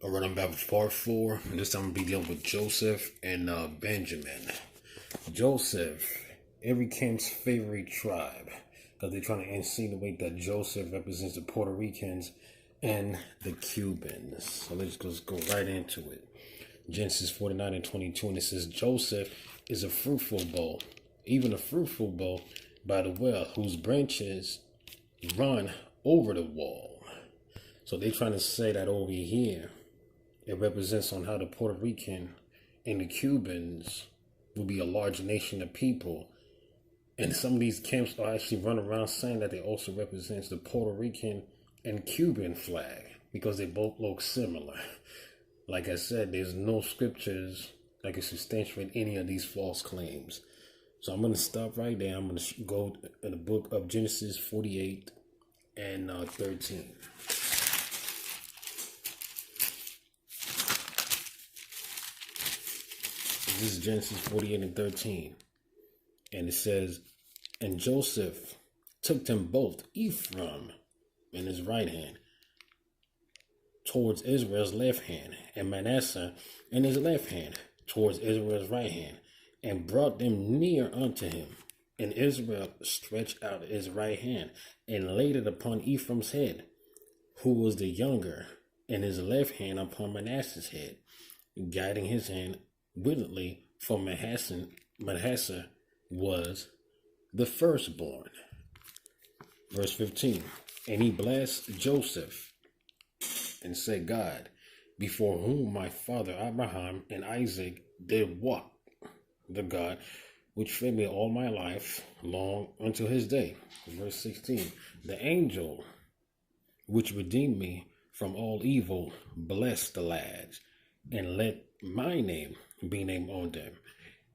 All right, I'm back with part 4. And this time I'm going to be dealing with Joseph and Benjamin. Joseph, every King's favorite tribe, because they're trying to insinuate that Joseph represents the Puerto Ricans and the Cubans. So let's just go right into it. Genesis 49 and 22, and it says, Joseph is a fruitful bough, even a fruitful bough by the well, whose branches run over the wall. So they're trying to say that over here, it represents on how the Puerto Rican and the Cubans will be a large nation of people. And some of these camps are actually running around saying that they also represents the Puerto Rican and Cuban flag because they both look similar. Like I said, there's no scriptures that can substantiate any of these false claims. So I'm going to stop right there. I'm going to go in the book of Genesis 48 and 13. This is Genesis 48 and 13. And it says, and Joseph took them both, Ephraim in his right hand, towards Israel's left hand, and Manasseh in his left hand, towards Israel's right hand, and brought them near unto him. And Israel stretched out his right hand, and laid it upon Ephraim's head, who was the younger, and his left hand upon Manasseh's head, guiding his hand willingly, for Manasseh was the firstborn. Verse 15. And he blessed Joseph and said, God, before whom my father Abraham and Isaac did walk, the God which fed me all my life long until his day. Verse 16. The angel which redeemed me from all evil, bless the lads, and let my name be named on them,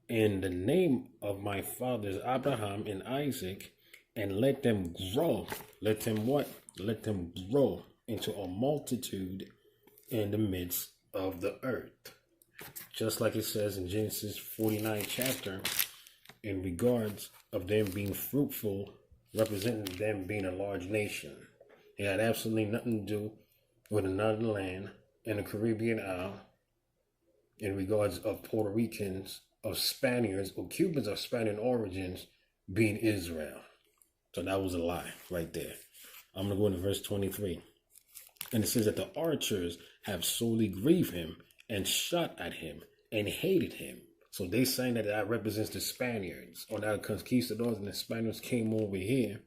and the name of my fathers Abraham and Isaac, and let them grow. Let them what? Let them grow into a multitude in the midst of the earth. Just like it says in Genesis 49 chapter, in regards of them being fruitful, representing them being a large nation. It had absolutely nothing to do with another land in the Caribbean Isle, in regards of Puerto Ricans, of Spaniards, or Cubans of Spanish origins being Israel. So that was a lie right there. I'm going to go into verse 23. And it says that the archers have sorely grieved him and shot at him and hated him. So they saying that that represents the Spaniards, or that conquistadors, and the Spaniards came over here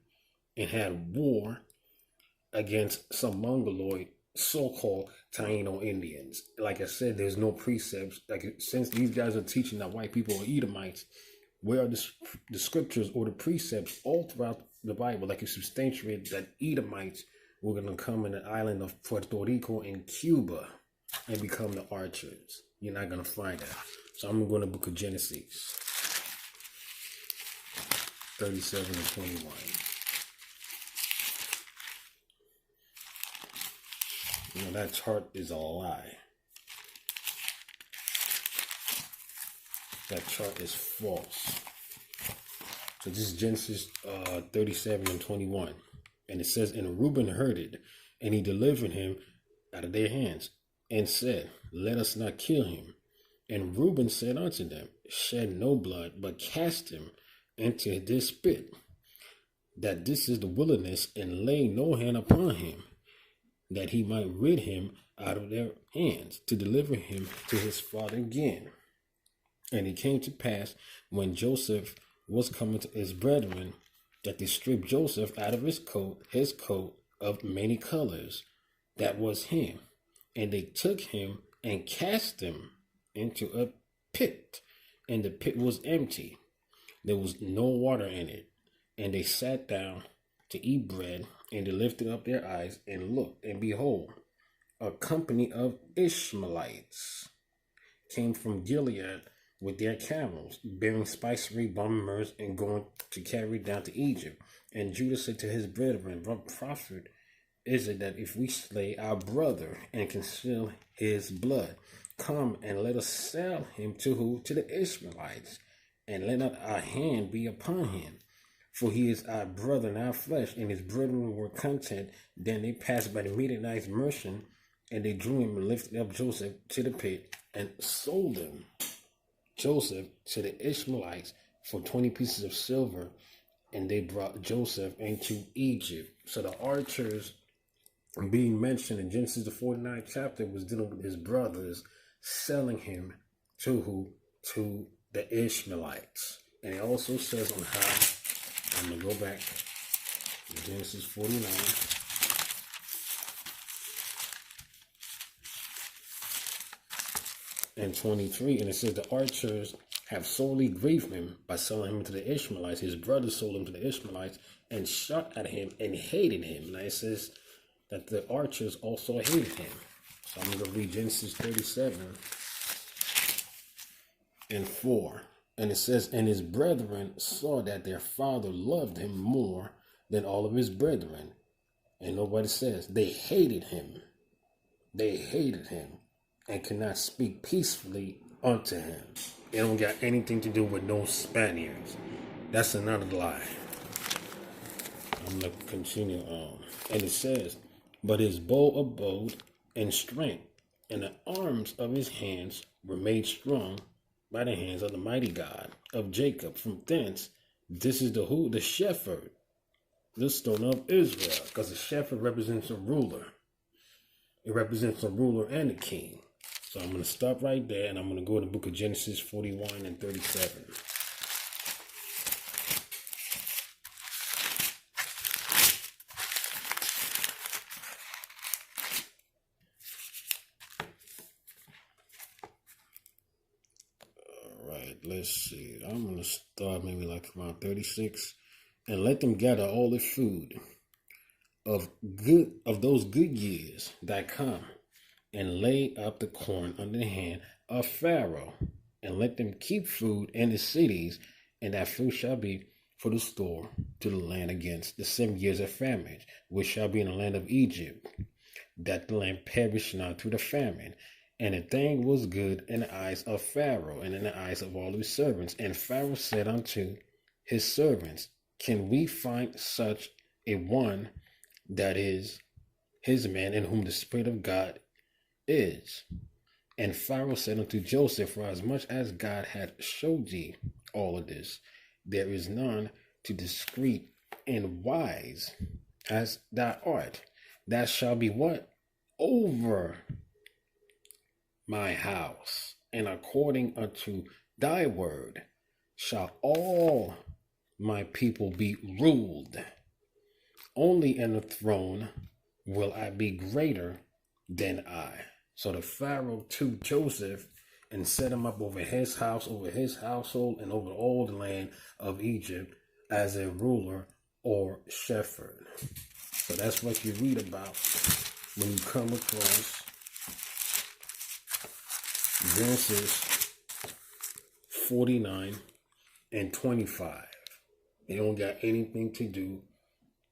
and had war against some Mongoloid so-called Taino Indians. Like I said, there's no precepts. Like, since these guys are teaching that white people are Edomites, where are the scriptures or the precepts all throughout the Bible that can substantiate that Edomites were going to come in the island of Puerto Rico and Cuba and become the archers? You're not going to find that. So I'm going to book of Genesis 37 and 21. You know, that chart is a lie. That chart is false. So this is Genesis 37 and 21. And it says, and Reuben heard it, and he delivered him out of their hands, and said, let us not kill him. And Reuben said unto them, shed no blood, but cast him into this pit, that this is the wilderness, and lay no hand upon him, that he might rid him out of their hands, to deliver him to his father again. And it came to pass, when Joseph was coming to his brethren, that they stripped Joseph out of his coat of many colors, that was him. And they took him and cast him into a pit, and the pit was empty. There was no water in it. And they sat down to eat bread, and they lifted up their eyes and looked, and behold, a company of Ishmaelites came from Gilead with their camels, bearing spicery, balm, myrrh, and going to carry down to Egypt. And Judah said to his brethren, what profit is it that if we slay our brother and conceal his blood? Come and let us sell him to who? To the Ishmaelites, and let not our hand be upon him. For he is our brother and our flesh. And his brethren were content. Then they passed by the Midianite merchant And they drew him and lifted up Joseph to the pit and sold him, Joseph, to the Ishmaelites for 20 pieces of silver. And they brought Joseph into Egypt. So the archers being mentioned in Genesis the 49th chapter was dealing with his brothers selling him to who? To the Ishmaelites. And it also says on how, I'm going to go back to Genesis 49. And 23, and it says the archers have sorely grieved him by selling him to the Ishmaelites. His brothers sold him to the Ishmaelites and shot at him and hated him. Now it says that the archers also hated him. So I'm going to read Genesis 37 and 4. And it says, and his brethren saw that their father loved him more than all of his brethren. And nobody says they hated him. They hated him and could not speak peacefully unto him. It don't got anything to do with no Spaniards. That's another lie. I'm going to continue on. And it says, but his bow abode in strength, and the arms of his hands were made strong by the hands of the mighty God of Jacob. From thence, this is the who? The shepherd, the stone of Israel. Because the shepherd represents a ruler. It represents a ruler and a king. So I'm going to stop right there, and I'm going to go to the book of Genesis 41 and 37. All right, let's see. I'm going to start maybe like around 36. And let them gather all the food of those good years that come, and lay up the corn under the hand of Pharaoh, and let them keep food in the cities, and that food shall be for the store to the land against the 7 years of famine, which shall be in the land of Egypt, that the land perish not through the famine. And the thing was good in the eyes of Pharaoh, and in the eyes of all his servants. And Pharaoh said unto his servants, can we find such a one that is his man, in whom the Spirit of God is? And Pharaoh said unto Joseph, for as much as God had showed thee all of this, there is none too discreet and wise as thou art. That shall be what? Over my house, and according unto thy word shall all my people be ruled. Only in the throne will I be greater than I. So the Pharaoh took Joseph and set him up over his house, over his household, and over all the land of Egypt as a ruler or shepherd. So that's what you read about when you come across Genesis 49 and 25. It don't got anything to do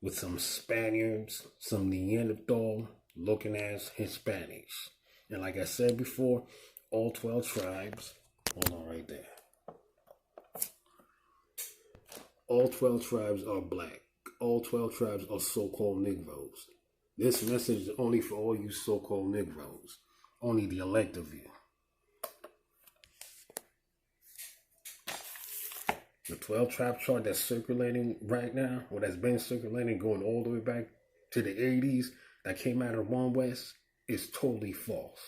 with some Spaniards, some Neanderthal looking as Hispanics. And like I said before, all 12 tribes, hold on right there. All 12 tribes are black. All 12 tribes are so-called Negroes. This message is only for all you so-called Negroes. Only the elect of you. The 12 tribe chart that's circulating right now, or that's been circulating going all the way back to the 80s, that came out of One West, is totally false.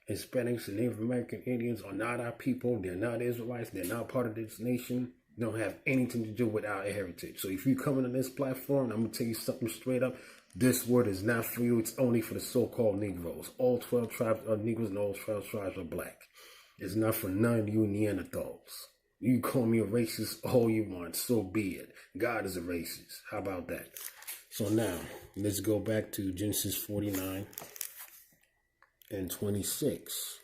Hispanics and Native American Indians are not our people. They're not Israelites. They're not part of this nation. They don't have anything to do with our heritage. So if you come on this platform, I'm going to tell you something straight up. This word is not for you. It's only for the so-called Negroes. All 12 tribes are Negroes and all 12 tribes are black. It's not for none of you Neanderthals. You call me a racist all you want, so be it. God is a racist. How about that? So now, let's go back to Genesis 49 and 26.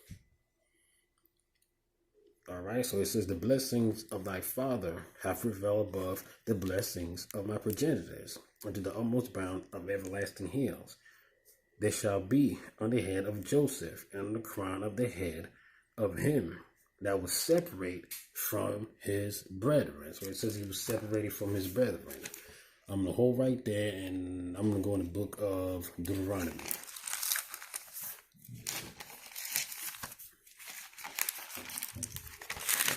All right, so it says, the blessings of thy father have prevailed above the blessings of my progenitors, unto the utmost bound of everlasting hills. There shall be on the head of Joseph, and on the crown of the head of him that was separate from his brethren. So it says he was separated from his brethren. I'm going to hold right there, and I'm going to go in the book of Deuteronomy.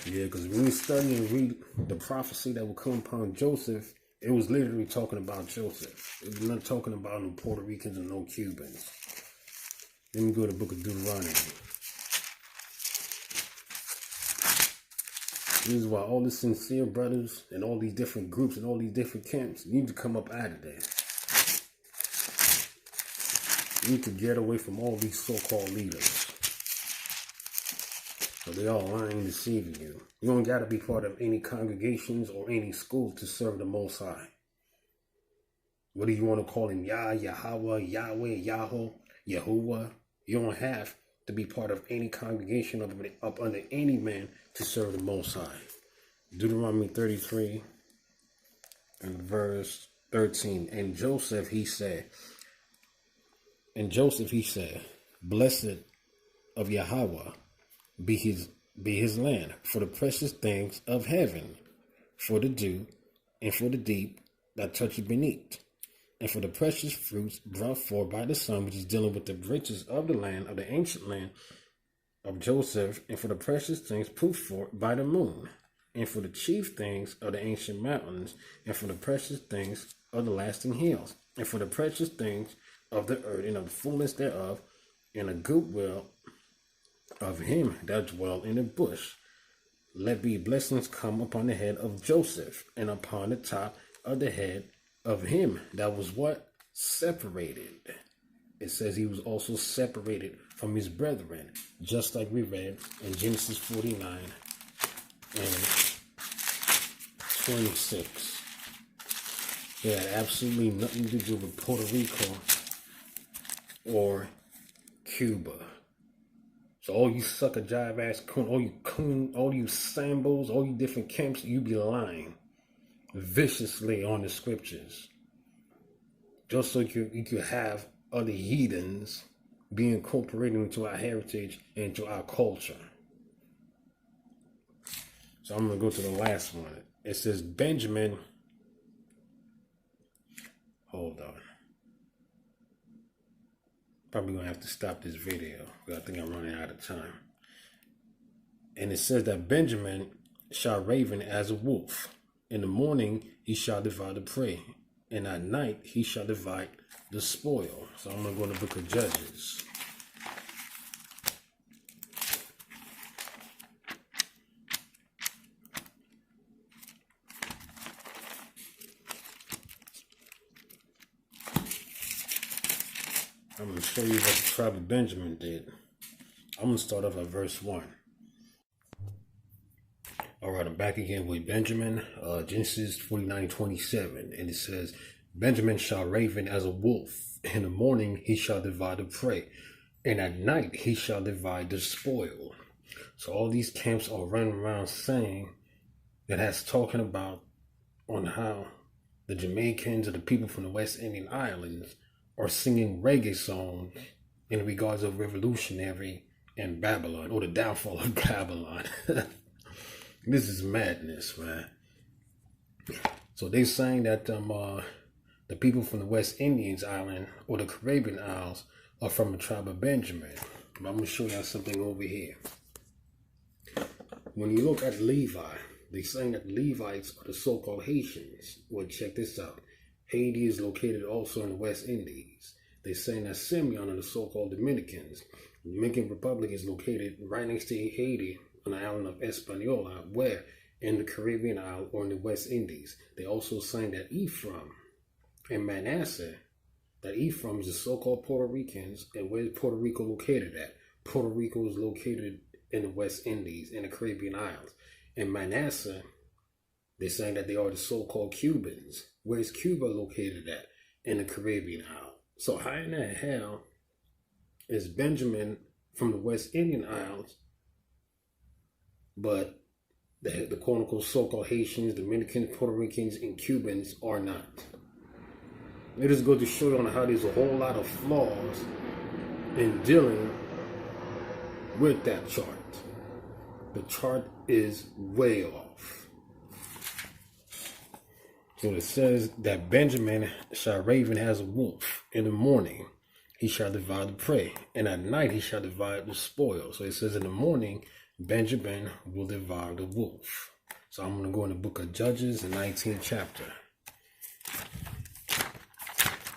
Yeah, because when we study and read the prophecy that will come upon Joseph, it was literally talking about Joseph. It was not talking about no Puerto Ricans and no Cubans. Let me go to the book of Deuteronomy. This is why all the sincere brothers and all these different groups and all these different camps need to come up out of there. You need to get away from all these so-called leaders. So they all lying and deceiving you. You don't got to be part of any congregations or any schools to serve the Most High. Whether you want to call him Yah, Yahweh, Yahweh, Yahweh, Yahuwah, you don't have to be part of any congregation up under any man to serve the Most High. Deuteronomy 33 and verse 13. And Joseph he said, blessed of Yahweh be his land, for the precious things of heaven, for the dew and for the deep that toucheth beneath, and for the precious fruits brought forth by the sun, which is dealing with the riches of the land, of the ancient land of Joseph, and for the precious things put forth by the moon, and for the chief things of the ancient mountains, and for the precious things of the lasting hills, and for the precious things of the earth, and of the fullness thereof, and the goodwill of him that dwell in the bush. Let be blessings come upon the head of Joseph, and upon the top of the head of him that was what? Separated. It says he was also separated from his brethren, just like we read in Genesis 49 and 26. It had absolutely nothing to do with Puerto Rico or Cuba. So all you sucker jive ass coon, all you sambos, all you different camps, you be lying viciously on the scriptures. Just so you could have other heathens be incorporated into our heritage and into our culture. So I'm going to go to the last one. It says Benjamin. Hold on. Probably going to have to stop this video because I think I'm running out of time. And it says that Benjamin shall raven as a wolf. In the morning he shall divide the prey, and at night he shall divide the spoil. So I'm going to go to the book of Judges. I'm going to show you what the tribe of Benjamin did. I'm going to start off at verse 1. All right, I'm back again with Benjamin, Genesis 49:27, and it says, Benjamin shall raven as a wolf. In the morning he shall divide the prey, and at night he shall divide the spoil. So all these camps are running around saying that that's talking about on how the Jamaicans or the people from the West Indian Islands are singing reggae songs in regards of revolutionary and Babylon, or the downfall of Babylon. This is madness, man. So they saying that the people from the West Indian Island or the Caribbean Isles are from the tribe of Benjamin. But I'm going to show y'all something over here. When you look at Levi, they saying that the Levites are the so-called Haitians. Well, check this out. Haiti is located also in the West Indies. They're saying that Simeon are the so-called Dominicans. The Dominican Republic is located right next to Haiti on the island of Hispaniola, where in the Caribbean Isle or in the West Indies. They also saying that Ephraim and Manasseh, that Ephraim is the so-called Puerto Ricans, and where is Puerto Rico located at? Puerto Rico is located in the West Indies, in the Caribbean Isles. And Manasseh, they're saying that they are the so-called Cubans. Where is Cuba located at? In the Caribbean Isle. So how in the hell is Benjamin from the West Indian Isles, but the quote-unquote so-called Haitians, Dominicans, Puerto Ricans, and Cubans are not? It is going to show you on how there's a whole lot of flaws in dealing with that chart. The chart is way off. So it says that Benjamin shall raven as a wolf. In the morning he shall divide the prey, and at night he shall divide the spoil. So it says in the morning Benjamin will devour the wolf. So I'm going to go in the book of Judges, the 19th chapter.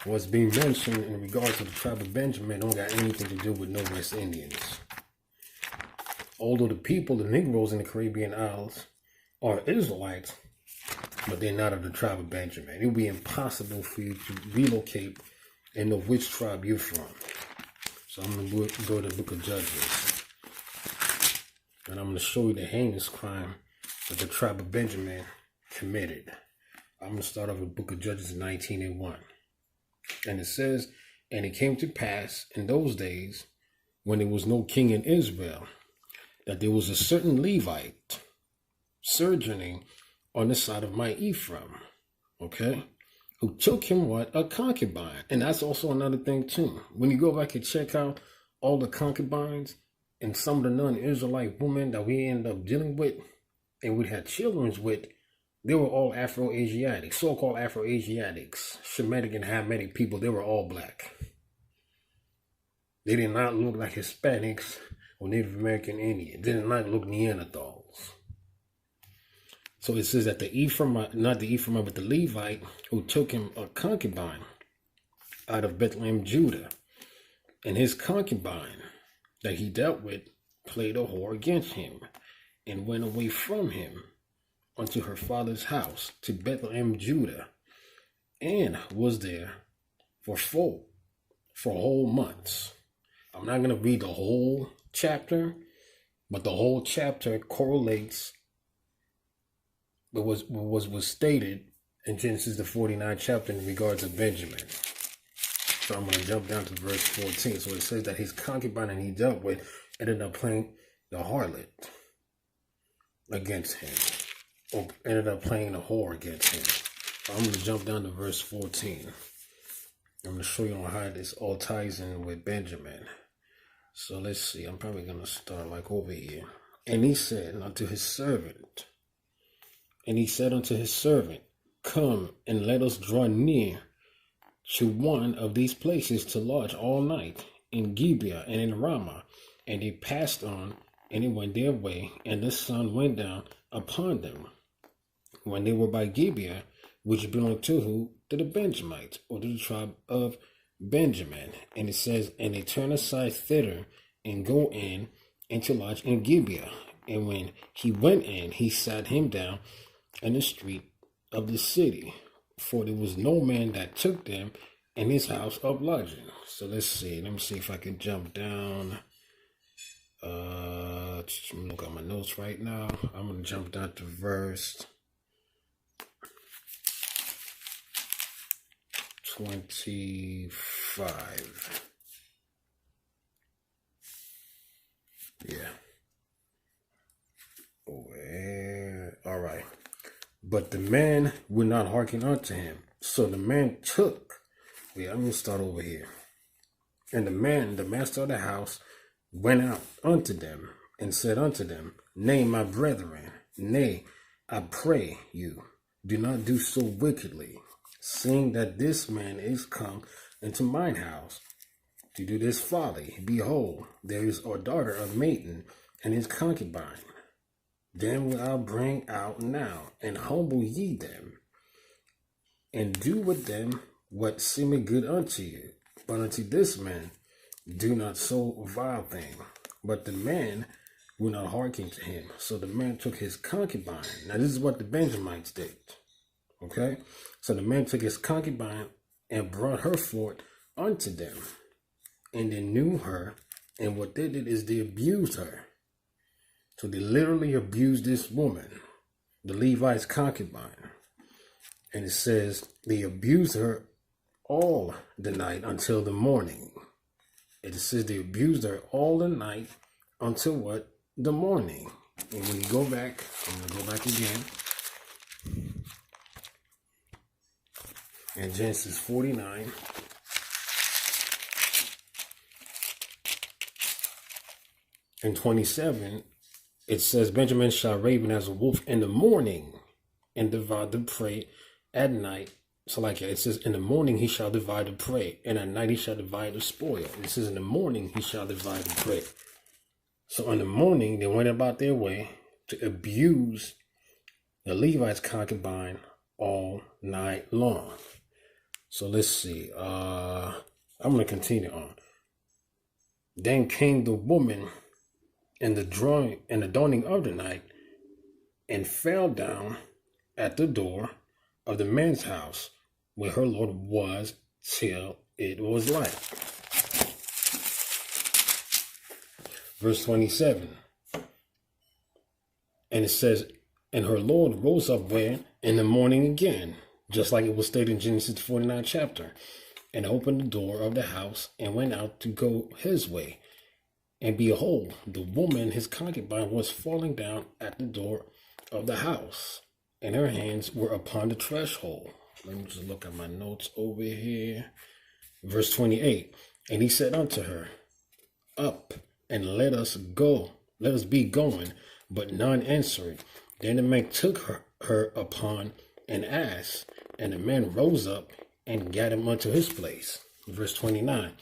What's being mentioned in regards to the tribe of Benjamin don't got anything to do with no West Indians. Although the people, the Negroes in the Caribbean Isles, are Israelites, but they're not of the tribe of Benjamin. It would be impossible for you to relocate and know which tribe you're from. So I'm going to go to the book of Judges. And I'm going to show you the heinous crime that the tribe of Benjamin committed. I'm going to start off with the book of Judges 19:1. And it says, and it came to pass in those days, when there was no king in Israel, that there was a certain Levite sojourning on the side of my Ephraim, okay, who took him what? A concubine. And that's also another thing too. When you go back and check out all the concubines and some of the non-Israelite women that we end up dealing with and we had children with, they were all Afro-Asiatic, so-called Afro-Asiatics, Shemitic and Hamitic people. They were all black. They did not look like Hispanics or Native American Indians. They did not look Neanderthals. So it says that the Ephraimite, not the Ephraimite, but the Levite who took him a concubine out of Bethlehem, Judah, and his concubine that he dealt with played a whore against him and went away from him unto her father's house to Bethlehem, Judah, and was there for whole months. I'm not going to read the whole chapter, but the whole chapter correlates with what was stated in Genesis the 49th chapter in regards to Benjamin. So I'm going to jump down to verse 14. So it says that his concubine and he dealt with ended up playing the harlot against him, or ended up playing the whore against him. So I'm going to jump down to verse 14. I'm going to show you how this all ties in with Benjamin. So let's see. I'm probably going to start like over here. And he said unto his servant, come and let us draw near to one of these places to lodge all night in Gibeah and in Ramah. And they passed on, and they went their way, and the sun went down upon them when they were by Gibeah, which belonged to who? To the Benjamites, or to the tribe of Benjamin. And it says, and they turned aside thither, and go in, and to lodge in Gibeah. And when he went in, he sat him down in the street of the city, for there was no man that took them in his house of lodging. So let's see. Let me see if I can jump down. Look at my notes right now. I'm going to jump down to verse 25. Yeah. All right. But the man would not hearken unto him. So the man took. I'm going to start over here. And the master of the house, went out unto them and said unto them, Nay, my brethren, nay, I pray you, do not do so wickedly, seeing that this man is come into mine house to do this folly. Behold, there is a daughter of Maiden and his concubine. Then will I bring out now, and humble ye them, and do with them what seemeth good unto you. But unto this man do not so vile thing. But the man would not hearken to him. So the man took his concubine. Now this is what the Benjamites did. Okay? So the man took his concubine and brought her forth unto them. And they knew her. And what they did is they abused her. So they literally abused this woman, the Levite's concubine. And it says they abused her all the night until the morning. It says they abused her all the night until what? The morning. And when you go back, I'm going to go back again. In Genesis 49. And 27, it says, Benjamin shall raven as a wolf in the morning and divide the prey at night. So like it says, in the morning he shall divide the prey, and at night he shall divide the spoil. It says, in the morning he shall divide the prey. So in the morning, they went about their way to abuse the Levites' concubine all night long. So let's see. I'm going to continue on. Then came the woman in the dawning of the night, and fell down at the door of the man's house where her Lord was till it was light. Verse 27. And it says, and her Lord rose up when in the morning again, just like it was stated in Genesis 49 chapter, and opened the door of the house and went out to go his way. And behold, the woman, his concubine, was falling down at the door of the house, and her hands were upon the threshold. Let me just look at my notes over here. Verse 28. And he said unto her, up, and let us be going. But none answered. Then the man took her upon an ass, and the man rose up and gat him unto his place. Verse 29.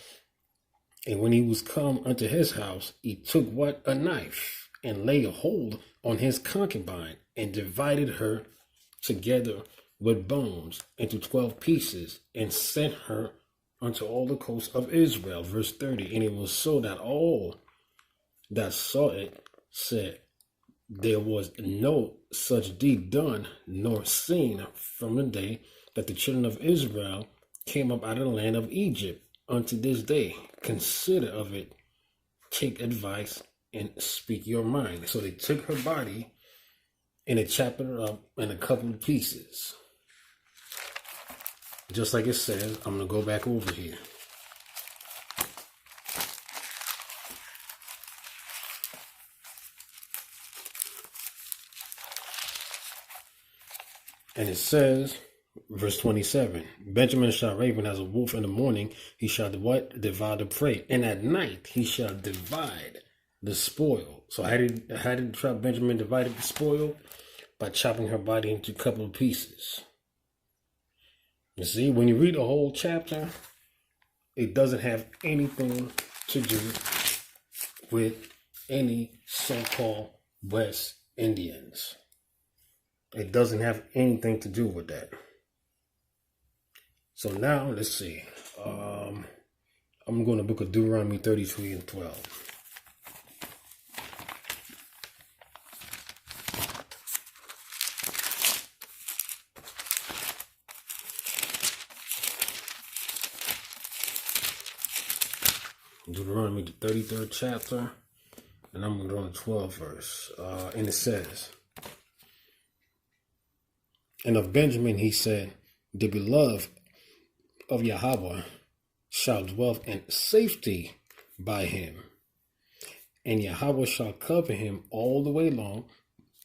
And when he was come unto his house, he took what? A knife, and laid hold on his concubine, and divided her together with bones into 12 pieces, and sent her unto all the coasts of Israel. Verse 30. And it was so that all that saw it said, there was no such deed done nor seen from the day that the children of Israel came up out of the land of Egypt unto this day. Consider of it, take advice, and speak your mind. So they took her body and they chopped her up in a couple of pieces. Just like it says, I'm going to go back over here. And it says, verse 27, Benjamin shall raven as a wolf in the morning, he shall what? Divide the prey. And at night he shall divide the spoil. So how did Benjamin divide the spoil? By chopping her body into a couple of pieces. You see, when you read the whole chapter, it doesn't have anything to do with any so-called West Indians. It doesn't have anything to do with that. So now, let's see. I'm going to book of Deuteronomy 33 and 12. Deuteronomy, the 33rd chapter, and I'm going to go on the 12th verse. And it says, and of Benjamin he said, the beloved of Yahweh shall dwell in safety by him, and Yahweh shall cover him all the way long,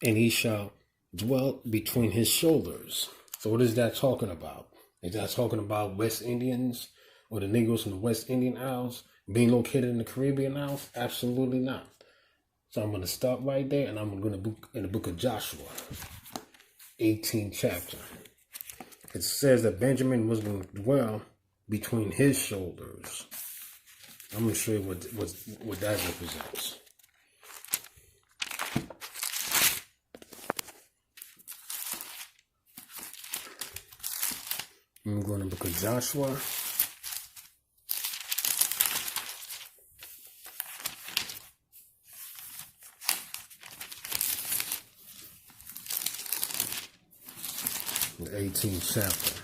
and he shall dwell between his shoulders. So what is that talking about? Is that talking about West Indians or the Negroes from the West Indian Isles being located in the Caribbean Isles? Absolutely not. So I'm going to stop right there, and I'm going to book in the book of Joshua, 18th chapter. It says that Benjamin was going to dwell between his shoulders. I'm going to show you what that represents. I'm going to the book of Joshua. The 18th chapter.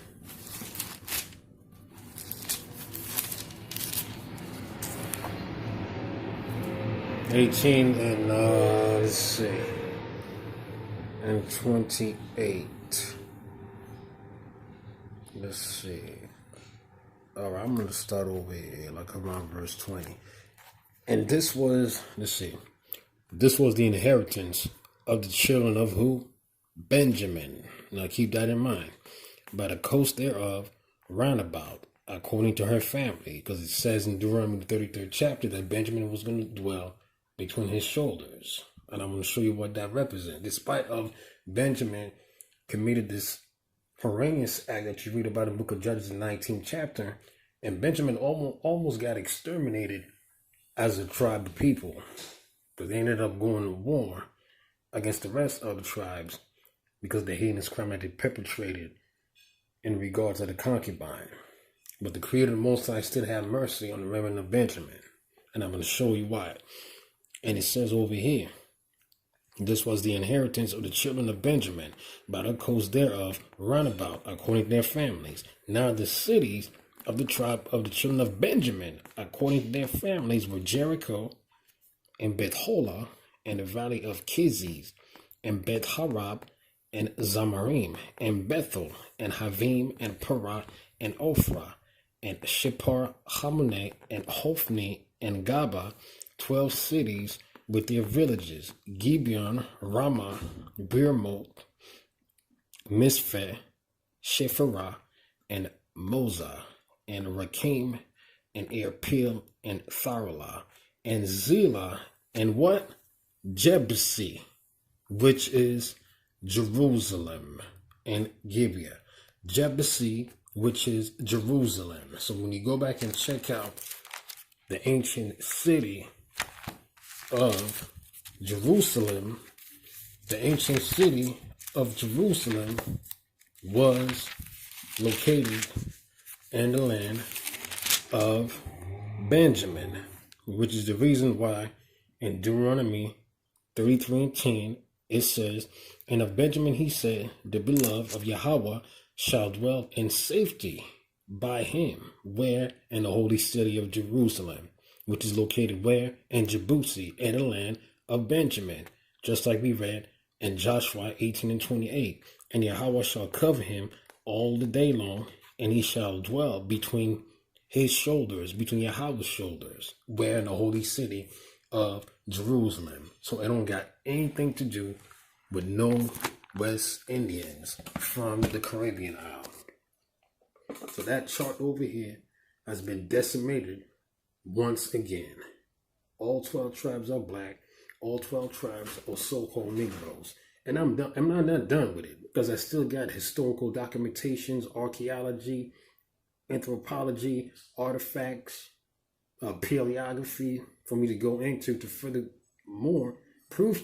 And let's see, and 28. Let's see. All right, I'm going to start over here, like around verse 20. And this was, let's see, this was the inheritance of the children of who? Benjamin. Now keep that in mind. By the coast thereof, round about, according to her family, because it says in Deuteronomy the 33rd chapter that Benjamin was going to dwell between his shoulders. And I'm going to show you what that represents. Despite of Benjamin committed this horrendous act that you read about in the book of Judges, the 19th chapter, and Benjamin almost got exterminated as a tribe of people. Because they ended up going to war against the rest of the tribes because of the heinous crime that they perpetrated in regards to the concubine. But the Creator of the Most High still had mercy on the remnant of Benjamin. And I'm going to show you why. And it says over here, this was the inheritance of the children of Benjamin, by the coast thereof, round about, according to their families. Now the cities of the tribe of the children of Benjamin, according to their families, were Jericho, and Beth-holah, and the valley of Kizis, and Beth-harab, and Zamarim, and Bethel, and Havim, and Parah, and Ophrah, and Shippar Hamuneh, and Hophni, and Gaba, 12 cities with their villages, Gibeon, Ramah, Beermoth, Mizpeh, Shepharah, and Mozah, and Rakim, and Irpil, and Tharulah, and Zelah, and what? Jebusi, which is Jerusalem, and Gibeah. Jebusi, which is Jerusalem. So when you go back and check out the ancient city of Jerusalem, the ancient city of Jerusalem was located in the land of Benjamin, which is the reason why in Deuteronomy 33:10 it says, and of Benjamin he said, the beloved of Yahweh shall dwell in safety by him, where? In the holy city of Jerusalem, which is located where? In Jebusi, in the land of Benjamin, just like we read in Joshua 18:28. And Yahweh shall cover him all the day long, and he shall dwell between his shoulders, between Yahweh's shoulders, where? In the holy city of Jerusalem. So it don't got anything to do with no West Indians from the Caribbean isle. So that chart over here has been decimated once again. All 12 tribes are black. All 12 tribes are so-called Negroes. And I'm not done with it, because I still got historical documentations, archaeology, anthropology, artifacts, paleography for me to go into to further more proof